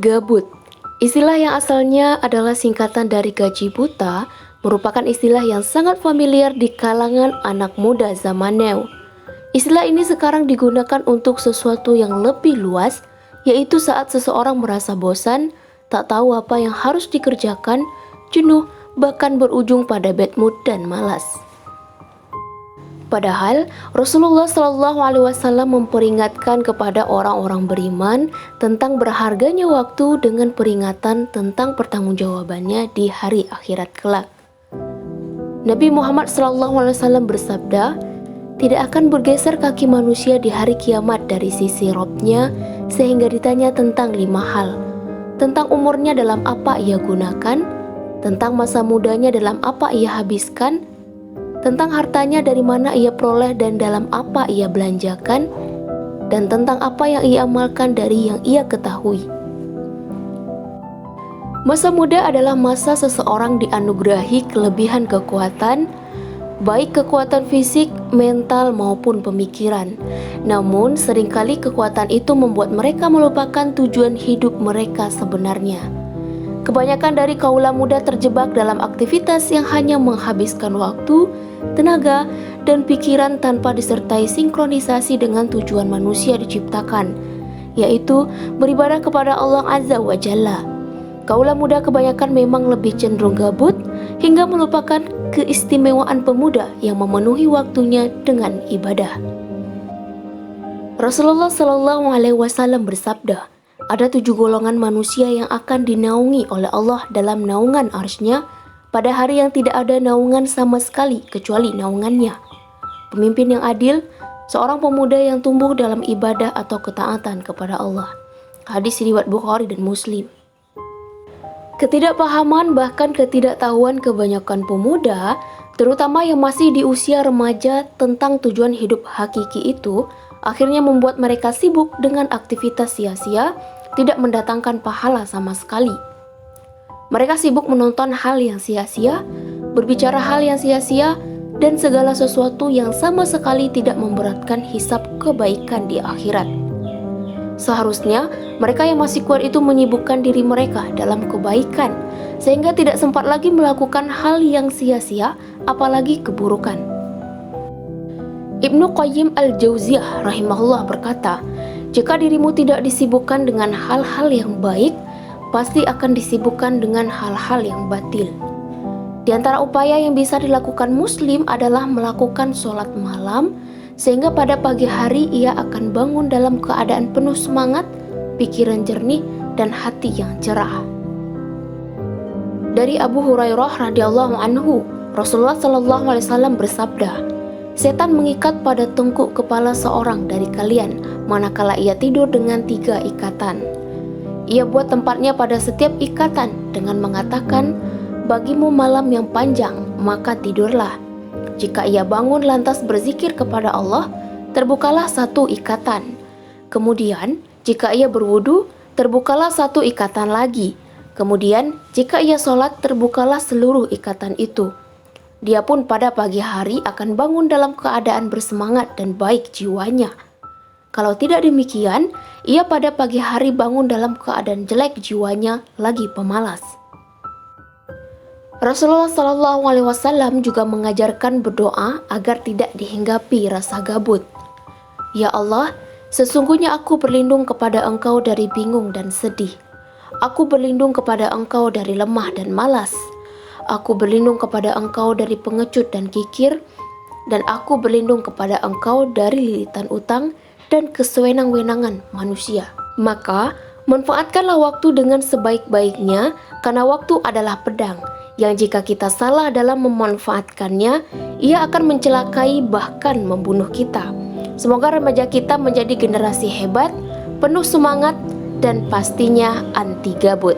Gabut. Istilah yang asalnya adalah singkatan dari gaji buta, merupakan istilah yang sangat familiar di kalangan anak muda zaman now. Istilah ini sekarang digunakan untuk sesuatu yang lebih luas, yaitu saat seseorang merasa bosan, tak tahu apa yang harus dikerjakan, jenuh, bahkan berujung pada bad mood dan malas. Padahal Rasulullah SAW memperingatkan kepada orang-orang beriman tentang berharganya waktu dengan peringatan tentang pertanggungjawabannya di hari akhirat kelak. Nabi Muhammad SAW bersabda, tidak akan bergeser kaki manusia di hari kiamat dari sisi Robnya sehingga ditanya tentang 5 hal. Tentang umurnya dalam apa ia gunakan, tentang masa mudanya dalam apa ia habiskan, tentang hartanya dari mana ia peroleh dan dalam apa ia belanjakan, dan tentang apa yang ia amalkan dari yang ia ketahui. Masa muda adalah masa seseorang dianugerahi kelebihan kekuatan, baik kekuatan fisik, mental maupun pemikiran. Namun seringkali kekuatan itu membuat mereka melupakan tujuan hidup mereka sebenarnya. Kebanyakan dari kaula muda terjebak dalam aktivitas yang hanya menghabiskan waktu, tenaga, dan pikiran tanpa disertai sinkronisasi dengan tujuan manusia diciptakan, yaitu beribadah kepada Allah Azza wa Jalla. Kaula muda kebanyakan memang lebih cenderung gabut hingga melupakan keistimewaan pemuda yang memenuhi waktunya dengan ibadah. Rasulullah SAW bersabda, ada 7 golongan manusia yang akan dinaungi oleh Allah dalam naungan arsy-Nya pada hari yang tidak ada naungan sama sekali kecuali naungannya. Pemimpin yang adil, seorang pemuda yang tumbuh dalam ibadah atau ketaatan kepada Allah. Hadis riwayat Bukhari dan Muslim. Ketidakpahaman bahkan ketidaktahuan kebanyakan pemuda, terutama yang masih di usia remaja tentang tujuan hidup hakiki itu, akhirnya membuat mereka sibuk dengan aktivitas sia-sia, tidak mendatangkan pahala sama sekali. Mereka sibuk menonton hal yang sia-sia, berbicara hal yang sia-sia, dan segala sesuatu yang sama sekali tidak memberatkan hisab kebaikan di akhirat. Seharusnya mereka yang masih kuat itu menyibukkan diri mereka dalam kebaikan, sehingga tidak sempat lagi melakukan hal yang sia-sia, apalagi keburukan. Ibnu Qayyim al-Jauziyah rahimahullah berkata, jika dirimu tidak disibukkan dengan hal-hal yang baik, pasti akan disibukkan dengan hal-hal yang batil. Di antara upaya yang bisa dilakukan muslim adalah melakukan sholat malam, sehingga pada pagi hari ia akan bangun dalam keadaan penuh semangat, pikiran jernih, dan hati yang cerah. Dari Abu Hurairah radhiyallahu anhu, Rasulullah SAW bersabda, setan mengikat pada tengkuk kepala seorang dari kalian manakala ia tidur dengan 3 ikatan. Ia buat tempatnya pada setiap ikatan dengan mengatakan, bagimu malam yang panjang, maka tidurlah. Jika ia bangun lantas berzikir kepada Allah, terbukalah 1 ikatan. Kemudian, jika ia berwudu, terbukalah 1 ikatan lagi. Kemudian, jika ia sholat, terbukalah seluruh ikatan itu. Dia pun pada pagi hari akan bangun dalam keadaan bersemangat dan baik jiwanya. Kalau tidak demikian, ia pada pagi hari bangun dalam keadaan jelek jiwanya, lagi pemalas. Rasulullah SAW juga mengajarkan berdoa agar tidak dihinggapi rasa gabut. Ya Allah, sesungguhnya aku berlindung kepada Engkau dari bingung dan sedih. Aku berlindung kepada Engkau dari lemah dan malas. Aku berlindung kepada Engkau dari pengecut dan kikir. Dan aku berlindung kepada Engkau dari lilitan utang dan kesewenang-wenangan manusia. Maka, manfaatkanlah waktu dengan sebaik-baiknya, karena waktu adalah pedang, yang jika kita salah dalam memanfaatkannya, ia akan mencelakai bahkan membunuh kita. Semoga remaja kita menjadi generasi hebat, penuh semangat, dan pastinya anti gabut.